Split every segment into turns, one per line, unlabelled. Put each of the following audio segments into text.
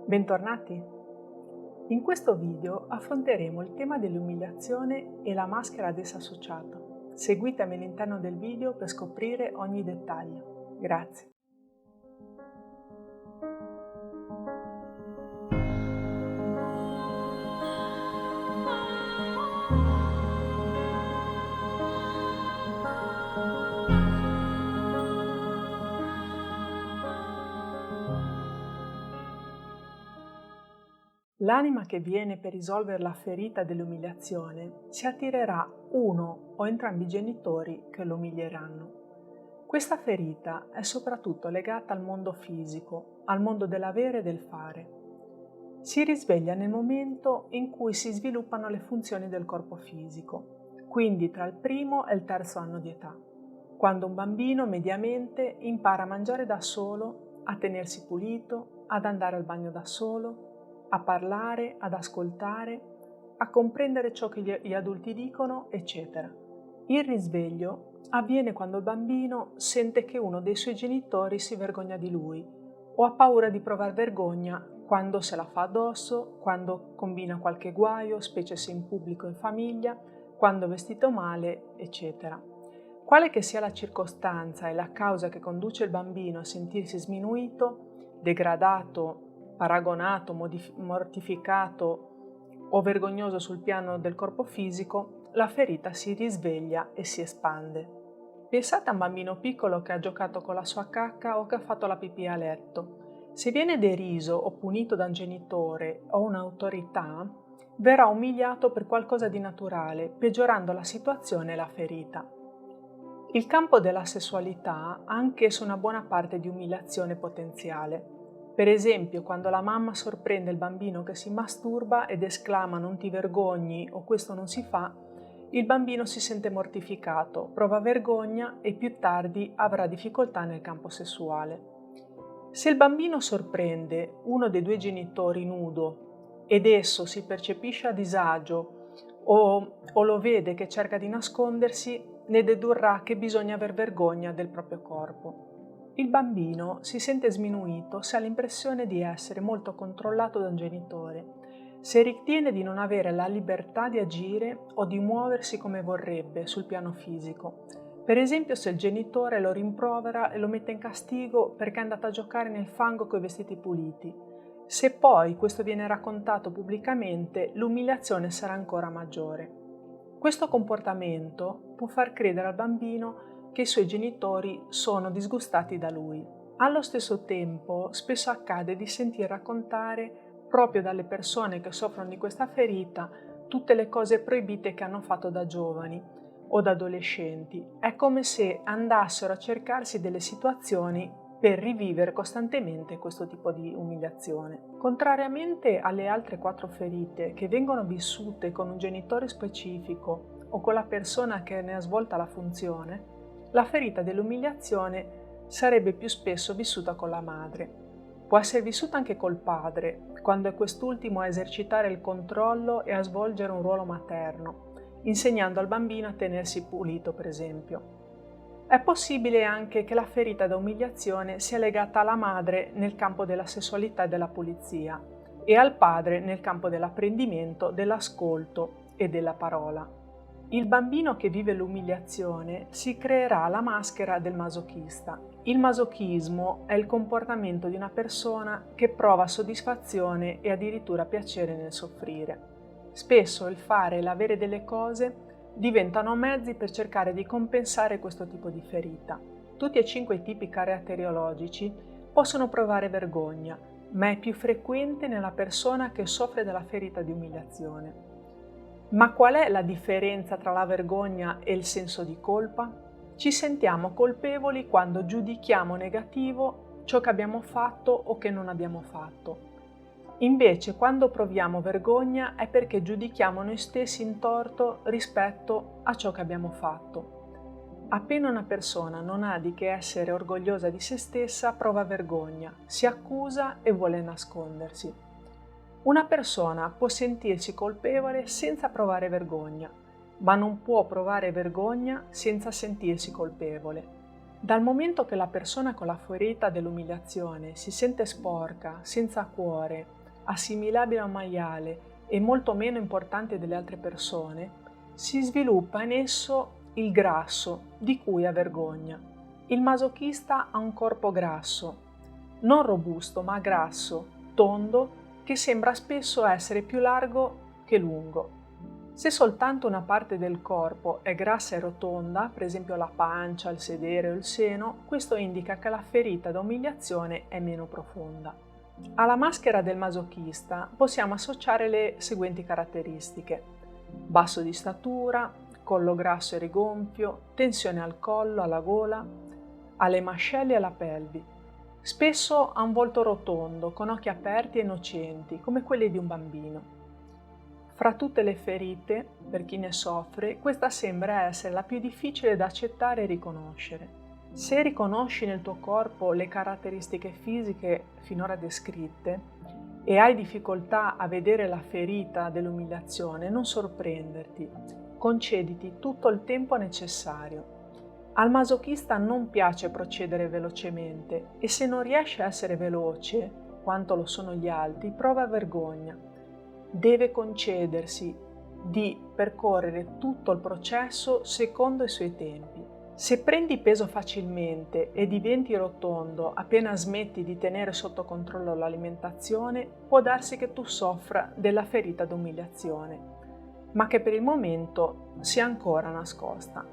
Bentornati! In questo video affronteremo il tema dell'umiliazione e la maschera ad essa associata. Seguitemi all'interno del video per scoprire ogni dettaglio. Grazie! L'anima che viene per risolvere la ferita dell'umiliazione si attirerà uno o entrambi i genitori che lo umilieranno. Questa ferita è soprattutto legata al mondo fisico, al mondo dell'avere e del fare. Si risveglia nel momento in cui si sviluppano le funzioni del corpo fisico, quindi tra il primo e il terzo anno di età, quando un bambino mediamente impara a mangiare da solo, a tenersi pulito, ad andare al bagno da solo, a parlare, ad ascoltare, a comprendere ciò che gli adulti dicono, eccetera. Il risveglio avviene quando il bambino sente che uno dei suoi genitori si vergogna di lui o ha paura di provare vergogna quando se la fa addosso, quando combina qualche guaio, specie se in pubblico o in famiglia, quando è vestito male, eccetera. Quale che sia la circostanza e la causa che conduce il bambino a sentirsi sminuito, degradato, paragonato, mortificato o vergognoso sul piano del corpo fisico, la ferita si risveglia e si espande. Pensate a un bambino piccolo che ha giocato con la sua cacca o che ha fatto la pipì a letto. Se viene deriso o punito da un genitore o un'autorità, verrà umiliato per qualcosa di naturale, peggiorando la situazione e la ferita. Il campo della sessualità ha anch'esso una buona parte di umiliazione potenziale. Per esempio, quando la mamma sorprende il bambino che si masturba ed esclama "non ti vergogni" o "questo non si fa", il bambino si sente mortificato, prova vergogna e più tardi avrà difficoltà nel campo sessuale. Se il bambino sorprende uno dei due genitori nudo ed esso si percepisce a disagio o lo vede che cerca di nascondersi, ne dedurrà che bisogna aver vergogna del proprio corpo. Il bambino si sente sminuito se ha l'impressione di essere molto controllato da un genitore, se ritiene di non avere la libertà di agire o di muoversi come vorrebbe sul piano fisico. Per esempio, se il genitore lo rimprovera e lo mette in castigo perché è andato a giocare nel fango coi vestiti puliti. Se poi questo viene raccontato pubblicamente, l'umiliazione sarà ancora maggiore. Questo comportamento può far credere al bambino che i suoi genitori sono disgustati da lui. Allo stesso tempo, spesso accade di sentir raccontare, proprio dalle persone che soffrono di questa ferita, tutte le cose proibite che hanno fatto da giovani o da adolescenti. È come se andassero a cercarsi delle situazioni per rivivere costantemente questo tipo di umiliazione. Contrariamente alle altre 4 ferite che vengono vissute con un genitore specifico o con la persona che ne ha svolta la funzione, la ferita dell'umiliazione sarebbe più spesso vissuta con la madre. Può essere vissuta anche col padre, quando è quest'ultimo a esercitare il controllo e a svolgere un ruolo materno, insegnando al bambino a tenersi pulito, per esempio. È possibile anche che la ferita da umiliazione sia legata alla madre nel campo della sessualità e della pulizia e al padre nel campo dell'apprendimento, dell'ascolto e della parola. Il bambino che vive l'umiliazione si creerà la maschera del masochista. Il masochismo è il comportamento di una persona che prova soddisfazione e addirittura piacere nel soffrire. Spesso il fare e l'avere delle cose diventano mezzi per cercare di compensare questo tipo di ferita. Tutti e 5 i tipi caratteriologici possono provare vergogna, ma è più frequente nella persona che soffre della ferita di umiliazione. Ma qual è la differenza tra la vergogna e il senso di colpa? Ci sentiamo colpevoli quando giudichiamo negativo ciò che abbiamo fatto o che non abbiamo fatto. Invece, quando proviamo vergogna è perché giudichiamo noi stessi in torto rispetto a ciò che abbiamo fatto. Appena una persona non ha di che essere orgogliosa di se stessa, prova vergogna, si accusa e vuole nascondersi. Una persona può sentirsi colpevole senza provare vergogna, ma non può provare vergogna senza sentirsi colpevole. Dal momento che la persona con la ferita dell'umiliazione si sente sporca, senza cuore, assimilabile a un maiale e molto meno importante delle altre persone, si sviluppa in esso il grasso di cui ha vergogna. Il masochista ha un corpo grasso, non robusto ma grasso, tondo, che sembra spesso essere più largo che lungo. Se soltanto una parte del corpo è grassa e rotonda, per esempio la pancia, il sedere o il seno, questo indica che la ferita da umiliazione è meno profonda. Alla maschera del masochista possiamo associare le seguenti caratteristiche: basso di statura, collo grasso e rigonfio, tensione al collo, alla gola, alle mascelle e alla pelvi. Spesso ha un volto rotondo, con occhi aperti e innocenti, come quelli di un bambino. Fra tutte le ferite, per chi ne soffre, questa sembra essere la più difficile da accettare e riconoscere. Se riconosci nel tuo corpo le caratteristiche fisiche finora descritte e hai difficoltà a vedere la ferita dell'umiliazione, non sorprenderti, concediti tutto il tempo necessario. Al masochista non piace procedere velocemente e se non riesce a essere veloce, quanto lo sono gli altri, prova vergogna. Deve concedersi di percorrere tutto il processo secondo i suoi tempi. Se prendi peso facilmente e diventi rotondo appena smetti di tenere sotto controllo l'alimentazione, può darsi che tu soffra della ferita d'umiliazione, ma che per il momento sia ancora nascosta.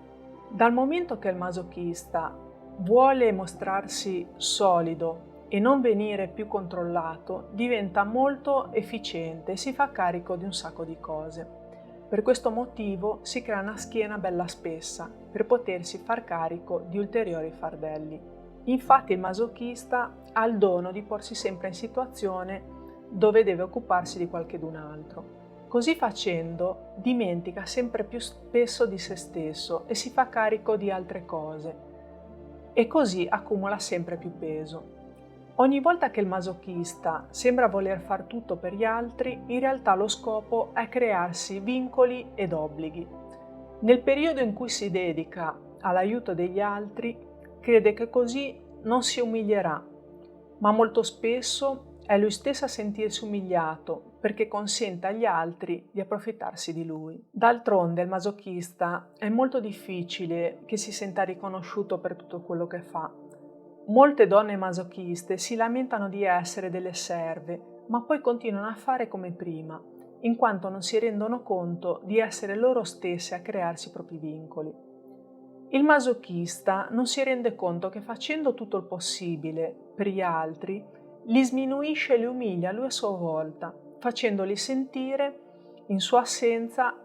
Dal momento che il masochista vuole mostrarsi solido e non venire più controllato, diventa molto efficiente e si fa carico di un sacco di cose. Per questo motivo si crea una schiena bella spessa per potersi far carico di ulteriori fardelli. Infatti il masochista ha il dono di porsi sempre in situazione dove deve occuparsi di qualchedun altro. Così facendo dimentica sempre più spesso di se stesso e si fa carico di altre cose e così accumula sempre più peso. Ogni volta che il masochista sembra voler far tutto per gli altri, in realtà lo scopo è crearsi vincoli ed obblighi. Nel periodo in cui si dedica all'aiuto degli altri, crede che così non si umilierà, ma molto spesso è lui stesso a sentirsi umiliato perché consente agli altri di approfittarsi di lui. D'altronde il masochista è molto difficile che si senta riconosciuto per tutto quello che fa. Molte donne masochiste si lamentano di essere delle serve, ma poi continuano a fare come prima, in quanto non si rendono conto di essere loro stesse a crearsi i propri vincoli. Il masochista non si rende conto che facendo tutto il possibile per gli altri, li sminuisce e li umilia lui a sua volta, facendoli sentire in sua assenza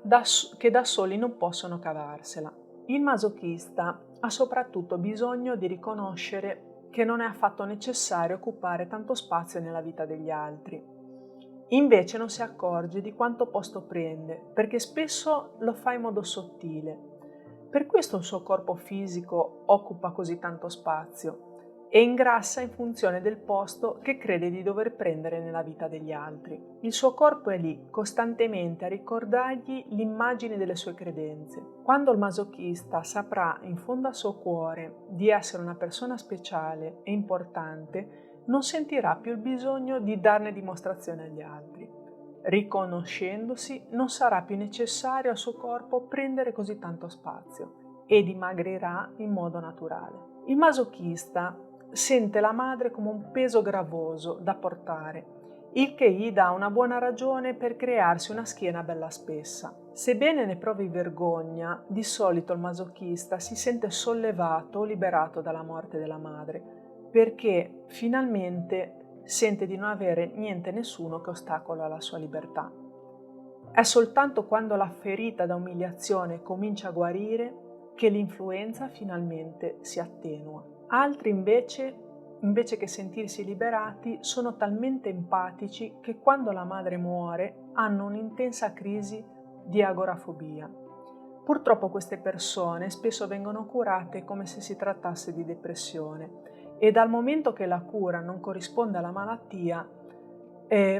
che da soli non possono cavarsela. Il masochista ha soprattutto bisogno di riconoscere che non è affatto necessario occupare tanto spazio nella vita degli altri. Invece non si accorge di quanto posto prende, perché spesso lo fa in modo sottile. Per questo il suo corpo fisico occupa così tanto spazio e ingrassa in funzione del posto che crede di dover prendere nella vita degli altri. Il suo corpo è lì, costantemente a ricordargli l'immagine delle sue credenze. Quando il masochista saprà in fondo al suo cuore di essere una persona speciale e importante, non sentirà più il bisogno di darne dimostrazione agli altri. Riconoscendosi, non sarà più necessario al suo corpo prendere così tanto spazio e dimagrirà in modo naturale. Il masochista sente la madre come un peso gravoso da portare, il che gli dà una buona ragione per crearsi una schiena bella spessa. Sebbene ne provi vergogna, di solito il masochista si sente sollevato o liberato dalla morte della madre, perché finalmente sente di non avere niente e nessuno che ostacola la sua libertà. È soltanto quando la ferita da umiliazione comincia a guarire che l'influenza finalmente si attenua. Altri invece che sentirsi liberati, sono talmente empatici che quando la madre muore hanno un'intensa crisi di agorafobia. Purtroppo queste persone spesso vengono curate come se si trattasse di depressione e dal momento che la cura non corrisponde alla malattia,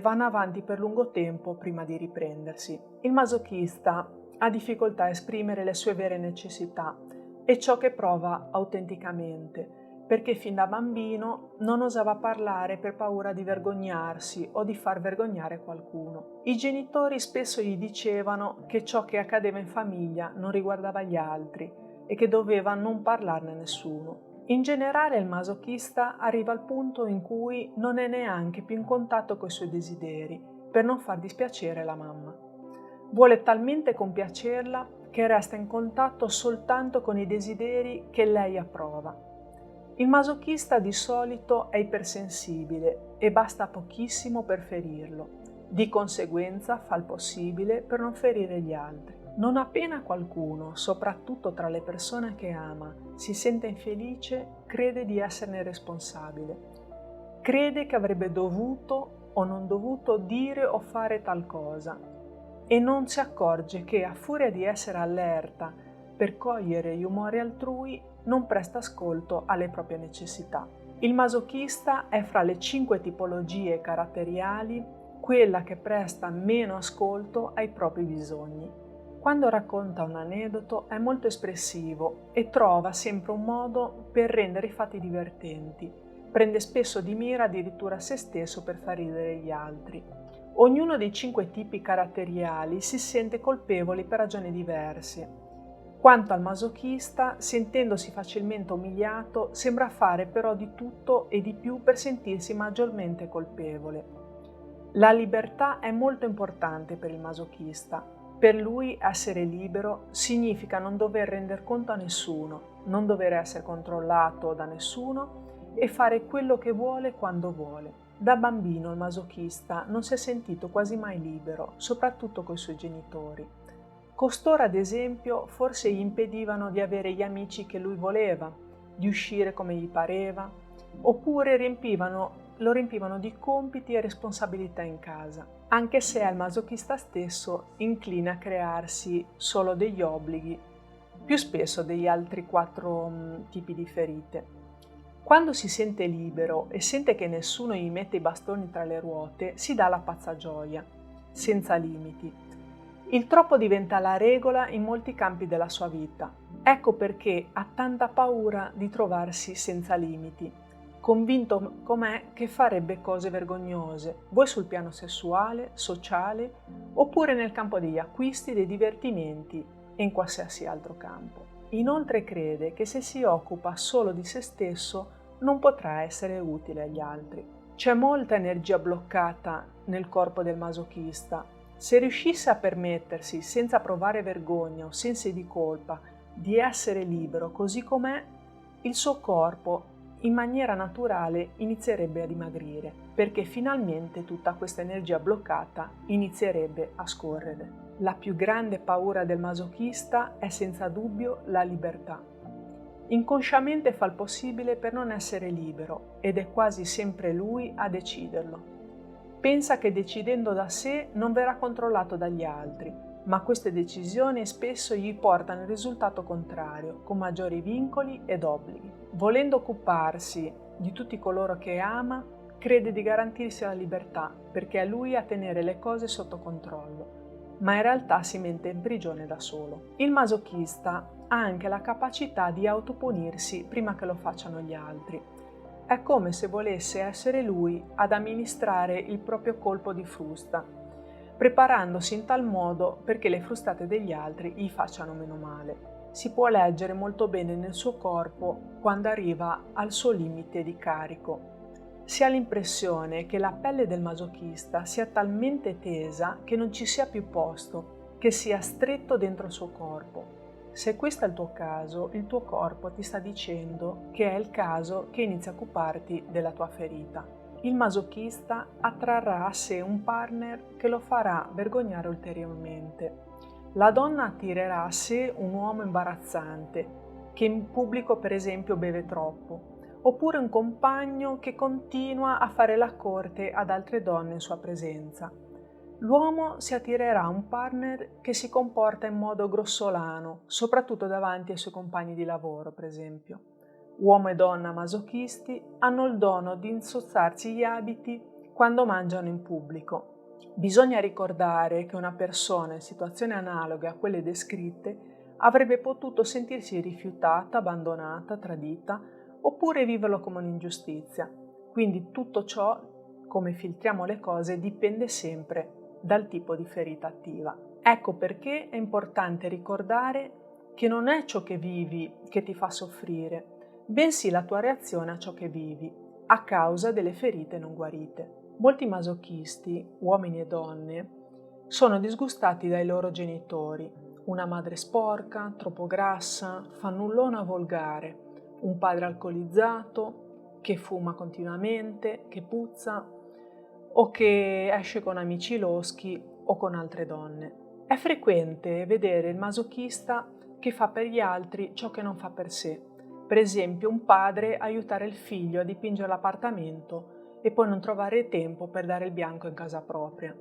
vanno avanti per lungo tempo prima di riprendersi. Il masochista ha difficoltà a esprimere le sue vere necessità e ciò che prova autenticamente, perché fin da bambino non osava parlare per paura di vergognarsi o di far vergognare qualcuno. I genitori spesso gli dicevano che ciò che accadeva in famiglia non riguardava gli altri e che doveva non parlarne a nessuno. In generale il masochista arriva al punto in cui non è neanche più in contatto coi suoi desideri per non far dispiacere la mamma. Vuole talmente compiacerla che resta in contatto soltanto con i desideri che lei approva. Il masochista di solito è ipersensibile e basta pochissimo per ferirlo. Di conseguenza fa il possibile per non ferire gli altri. Non appena qualcuno, soprattutto tra le persone che ama, si sente infelice, crede di esserne responsabile. Crede che avrebbe dovuto o non dovuto dire o fare tal cosa e non si accorge che, a furia di essere allerta per cogliere gli umori altrui, non presta ascolto alle proprie necessità. Il masochista è fra le 5 tipologie caratteriali quella che presta meno ascolto ai propri bisogni. Quando racconta un aneddoto è molto espressivo e trova sempre un modo per rendere i fatti divertenti. Prende spesso di mira addirittura se stesso per far ridere gli altri. Ognuno dei 5 tipi caratteriali si sente colpevoli per ragioni diverse. Quanto al masochista, sentendosi facilmente umiliato, sembra fare però di tutto e di più per sentirsi maggiormente colpevole. La libertà è molto importante per il masochista. Per lui essere libero significa non dover render conto a nessuno, non dover essere controllato da nessuno e fare quello che vuole quando vuole. Da bambino il masochista non si è sentito quasi mai libero, soprattutto coi suoi genitori. Costoro, ad esempio, forse gli impedivano di avere gli amici che lui voleva, di uscire come gli pareva, oppure lo riempivano di compiti e responsabilità in casa, anche se è il masochista stesso incline a crearsi solo degli obblighi, più spesso degli altri 4 tipi di ferite. Quando si sente libero e sente che nessuno gli mette i bastoni tra le ruote, si dà la pazza gioia, senza limiti. Il troppo diventa la regola in molti campi della sua vita. Ecco perché ha tanta paura di trovarsi senza limiti, convinto com'è che farebbe cose vergognose, vuoi sul piano sessuale, sociale, oppure nel campo degli acquisti, dei divertimenti e in qualsiasi altro campo. Inoltre crede che se si occupa solo di se stesso non potrà essere utile agli altri. C'è molta energia bloccata nel corpo del masochista. Se riuscisse a permettersi, senza provare vergogna o sensi di colpa, di essere libero così com'è, il suo corpo in maniera naturale inizierebbe a dimagrire, perché finalmente tutta questa energia bloccata inizierebbe a scorrere. La più grande paura del masochista è senza dubbio la libertà. Inconsciamente fa il possibile per non essere libero ed è quasi sempre lui a deciderlo. Pensa che decidendo da sé non verrà controllato dagli altri, ma queste decisioni spesso gli portano il risultato contrario, con maggiori vincoli ed obblighi. Volendo occuparsi di tutti coloro che ama, crede di garantirsi la libertà, perché è lui a tenere le cose sotto controllo, ma in realtà si mette in prigione da solo. Il masochista ha anche la capacità di autopunirsi prima che lo facciano gli altri. È come se volesse essere lui ad amministrare il proprio colpo di frusta, preparandosi in tal modo perché le frustate degli altri gli facciano meno male. Si può leggere molto bene nel suo corpo quando arriva al suo limite di carico. Si ha l'impressione che la pelle del masochista sia talmente tesa che non ci sia più posto, che sia stretto dentro il suo corpo. Se questo è il tuo caso, il tuo corpo ti sta dicendo che è il caso che inizi a occuparti della tua ferita. Il masochista attrarrà a sé un partner che lo farà vergognare ulteriormente. La donna attirerà a sé un uomo imbarazzante, che in pubblico per esempio beve troppo, oppure un compagno che continua a fare la corte ad altre donne in sua presenza. L'uomo si attirerà un partner che si comporta in modo grossolano, soprattutto davanti ai suoi compagni di lavoro, per esempio. Uomo e donna masochisti hanno il dono di insozzarsi gli abiti quando mangiano in pubblico. Bisogna ricordare che una persona in situazioni analoghe a quelle descritte Avrebbe potuto sentirsi rifiutata, abbandonata, tradita, oppure viverlo come un'ingiustizia. Quindi tutto ciò, come filtriamo le cose, dipende sempre dal tipo di ferita attiva. Ecco perché è importante ricordare che non è ciò che vivi che ti fa soffrire, bensì la tua reazione a ciò che vivi, a causa delle ferite non guarite. Molti masochisti, uomini e donne, sono disgustati dai loro genitori, una madre sporca, troppo grassa, fannullona volgare, un padre alcolizzato, che fuma continuamente, che puzza o che esce con amici loschi o con altre donne. È frequente vedere il masochista che fa per gli altri ciò che non fa per sé. Per esempio, un padre aiutare il figlio a dipingere l'appartamento e poi non trovare tempo per dare il bianco in casa propria.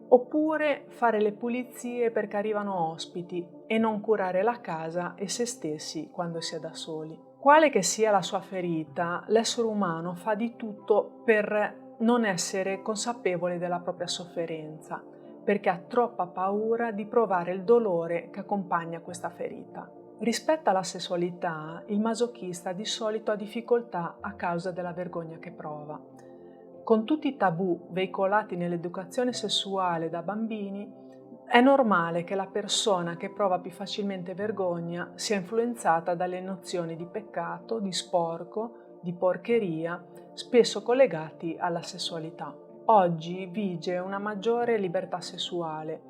Oppure fare le pulizie perché arrivano ospiti e non curare la casa e se stessi quando si è da soli. Quale che sia la sua ferita, l'essere umano fa di tutto per non essere consapevole della propria sofferenza, perché ha troppa paura di provare il dolore che accompagna questa ferita. Rispetto alla sessualità, il masochista di solito ha difficoltà a causa della vergogna che prova. Con tutti i tabù veicolati nell'educazione sessuale da bambini, è normale che la persona che prova più facilmente vergogna sia influenzata dalle nozioni di peccato, di sporco, di porcheria, spesso collegati alla sessualità. Oggi vige una maggiore libertà sessuale,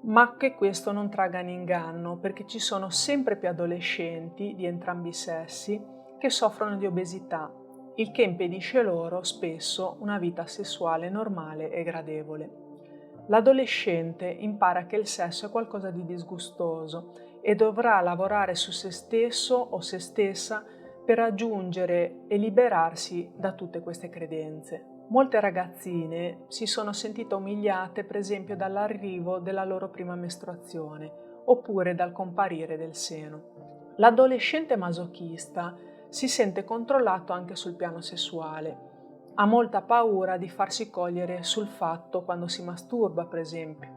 ma che questo non tragga in inganno, perché ci sono sempre più adolescenti di entrambi i sessi che soffrono di obesità, il che impedisce loro spesso una vita sessuale normale e gradevole. L'adolescente impara che il sesso è qualcosa di disgustoso e dovrà lavorare su se stesso o se stessa per raggiungere e liberarsi da tutte queste credenze. Molte ragazzine si sono sentite umiliate, per esempio, dall'arrivo della loro prima mestruazione oppure dal comparire del seno. L'adolescente masochista si sente controllato anche sul piano sessuale. Ha molta paura di farsi cogliere sul fatto quando si masturba, per esempio.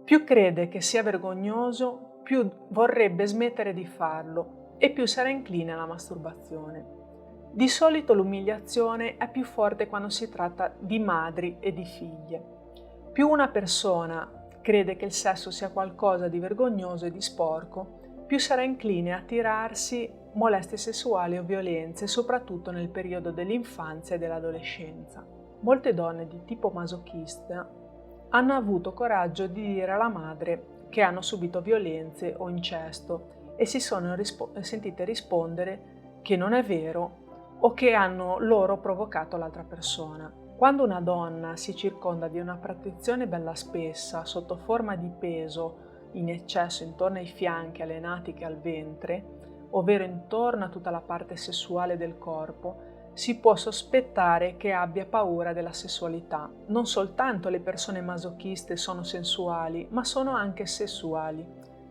Più crede che sia vergognoso, più vorrebbe smettere di farlo e più sarà incline alla masturbazione. Di solito l'umiliazione è più forte quando si tratta di madri e di figlie. Più una persona crede che il sesso sia qualcosa di vergognoso e di sporco, più sarà incline a tirarsi molestie sessuali o violenze, soprattutto nel periodo dell'infanzia e dell'adolescenza. Molte donne di tipo masochista hanno avuto coraggio di dire alla madre che hanno subito violenze o incesto e si sono sentite rispondere che non è vero o che hanno loro provocato l'altra persona. Quando una donna si circonda di una protezione bella spessa sotto forma di peso in eccesso intorno ai fianchi, alle natiche e al ventre, ovvero intorno a tutta la parte sessuale del corpo, si può sospettare che abbia paura della sessualità. Non soltanto le persone masochiste sono sensuali, ma sono anche sessuali.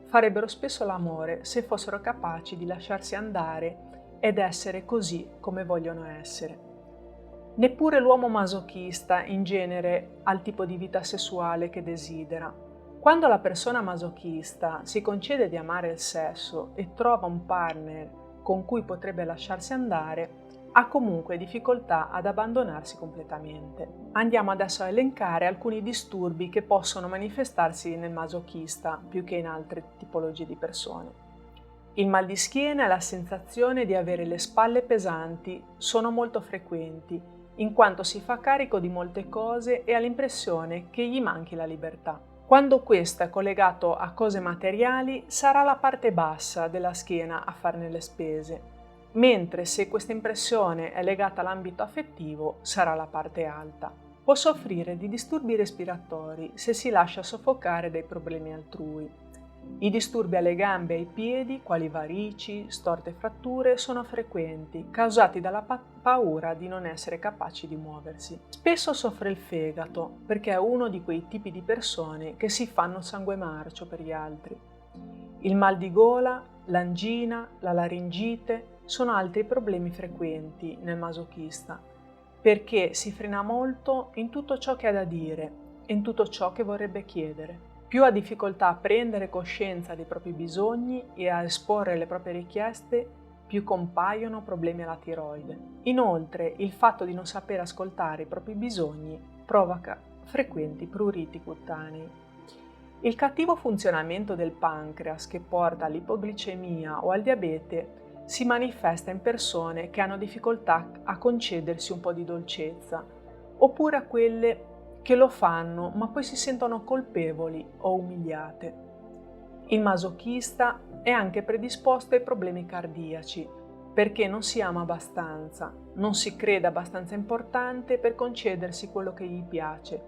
Farebbero spesso l'amore se fossero capaci di lasciarsi andare ed essere così come vogliono essere. Neppure l'uomo masochista in genere ha il tipo di vita sessuale che desidera. Quando la persona masochista si concede di amare il sesso e trova un partner con cui potrebbe lasciarsi andare, ha comunque difficoltà ad abbandonarsi completamente. Andiamo adesso a elencare alcuni disturbi che possono manifestarsi nel masochista più che in altre tipologie di persone. Il mal di schiena e la sensazione di avere le spalle pesanti sono molto frequenti, in quanto si fa carico di molte cose e ha l'impressione che gli manchi la libertà. Quando questo è collegato a cose materiali, sarà la parte bassa della schiena a farne le spese, mentre se questa impressione è legata all'ambito affettivo, sarà la parte alta. Può soffrire di disturbi respiratori se si lascia soffocare dai problemi altrui. I disturbi alle gambe e ai piedi, quali varici, storte e fratture, sono frequenti, causati dalla paura di non essere capaci di muoversi. Spesso soffre il fegato, perché è uno di quei tipi di persone che si fanno sangue marcio per gli altri. Il mal di gola, l'angina, la laringite sono altri problemi frequenti nel masochista, perché si frena molto in tutto ciò che ha da dire e in tutto ciò che vorrebbe chiedere. Più ha difficoltà a prendere coscienza dei propri bisogni e a esporre le proprie richieste, più compaiono problemi alla tiroide. Inoltre, il fatto di non sapere ascoltare i propri bisogni provoca frequenti pruriti cutanei. Il cattivo funzionamento del pancreas, che porta all'ipoglicemia o al diabete, si manifesta in persone che hanno difficoltà a concedersi un po' di dolcezza, oppure a quelle che lo fanno ma poi si sentono colpevoli o umiliate. Il masochista è anche predisposto ai problemi cardiaci perché non si ama abbastanza, non si crede abbastanza importante per concedersi quello che gli piace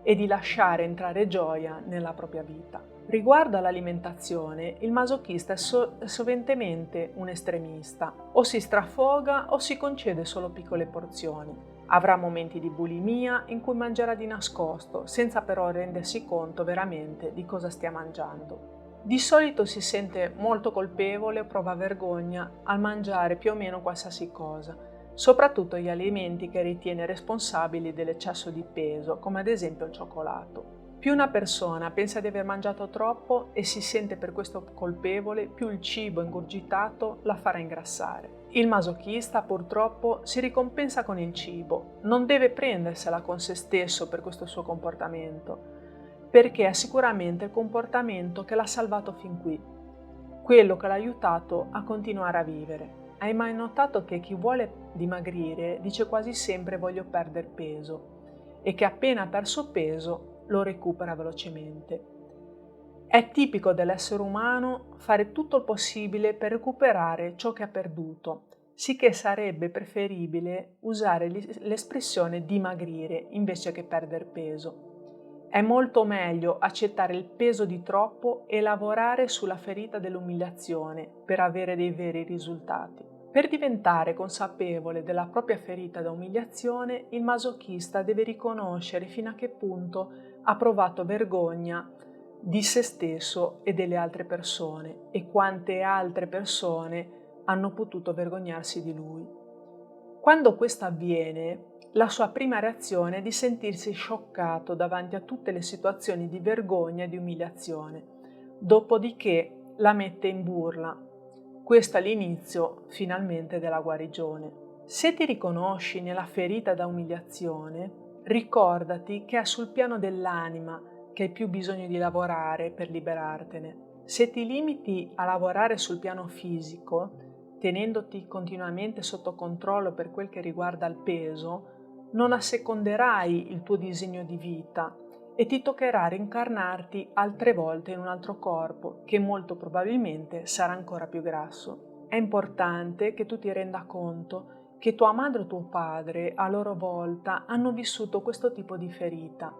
e di lasciare entrare gioia nella propria vita. Riguardo all'alimentazione, il masochista è soventemente un estremista, o si strafoga o si concede solo piccole porzioni. Avrà momenti di bulimia in cui mangerà di nascosto, senza però rendersi conto veramente di cosa stia mangiando. Di solito si sente molto colpevole o prova vergogna al mangiare più o meno qualsiasi cosa, soprattutto gli alimenti che ritiene responsabili dell'eccesso di peso, come ad esempio il cioccolato. Più una persona pensa di aver mangiato troppo e si sente per questo colpevole, più il cibo ingurgitato la farà ingrassare. Il masochista purtroppo si ricompensa con il cibo, non deve prendersela con se stesso per questo suo comportamento, perché è sicuramente il comportamento che l'ha salvato fin qui, quello che l'ha aiutato a continuare a vivere. Hai mai notato che chi vuole dimagrire dice quasi sempre voglio perdere peso e che appena ha perso peso lo recupera velocemente? È tipico dell'essere umano fare tutto il possibile per recuperare ciò che ha perduto, sicché sarebbe preferibile usare l'espressione dimagrire invece che perdere peso. È molto meglio accettare il peso di troppo e lavorare sulla ferita dell'umiliazione per avere dei veri risultati. Per diventare consapevole della propria ferita da umiliazione, il masochista deve riconoscere fino a che punto ha provato vergogna di se stesso e delle altre persone e quante altre persone hanno potuto vergognarsi di lui. Quando questo avviene, la sua prima reazione è di sentirsi scioccato davanti a tutte le situazioni di vergogna e di umiliazione, dopodiché la mette in burla. Questo è l'inizio finalmente della guarigione. Se ti riconosci nella ferita da umiliazione, ricordati che è sul piano dell'anima che hai più bisogno di lavorare per liberartene. Se ti limiti a lavorare sul piano fisico, tenendoti continuamente sotto controllo per quel che riguarda il peso, non asseconderai il tuo disegno di vita e ti toccherà reincarnarti altre volte in un altro corpo che molto probabilmente sarà ancora più grasso. È importante che tu ti renda conto che tua madre o tuo padre a loro volta hanno vissuto questo tipo di ferita.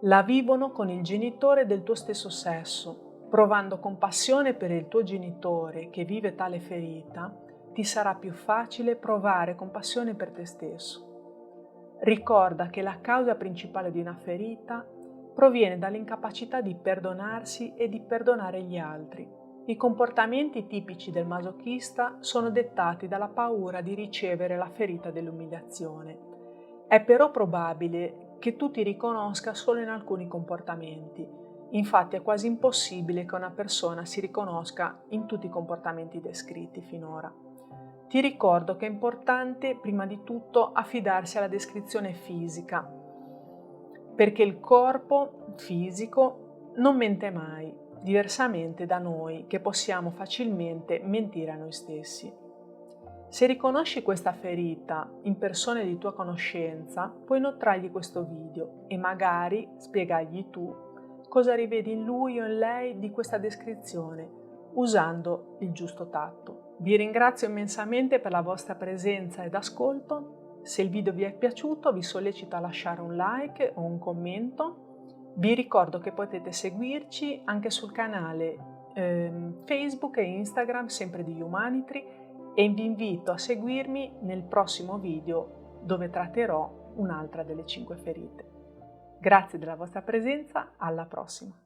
La vivono con il genitore del tuo stesso sesso. Provando compassione per il tuo genitore che vive tale ferita, ti sarà più facile provare compassione per te stesso. Ricorda che la causa principale di una ferita proviene dall'incapacità di perdonarsi e di perdonare gli altri. I comportamenti tipici del masochista sono dettati dalla paura di ricevere la ferita dell'umiliazione. È però probabile che tu ti riconosca solo in alcuni comportamenti. Infatti è quasi impossibile che una persona si riconosca in tutti i comportamenti descritti finora. Ti ricordo che è importante prima di tutto affidarsi alla descrizione fisica, perché il corpo fisico non mente mai, diversamente da noi che possiamo facilmente mentire a noi stessi. Se riconosci questa ferita in persone di tua conoscenza, puoi inoltrargli questo video e magari spiegargli tu cosa rivedi in lui o in lei di questa descrizione, usando il giusto tatto. Vi ringrazio immensamente per la vostra presenza ed ascolto. Se il video vi è piaciuto, vi sollecito a lasciare un like o un commento. Vi ricordo che potete seguirci anche sul canale Facebook e Instagram, sempre di Humanitry, e vi invito a seguirmi nel prossimo video dove tratterò un'altra delle 5 ferite. Grazie della vostra presenza, alla prossima!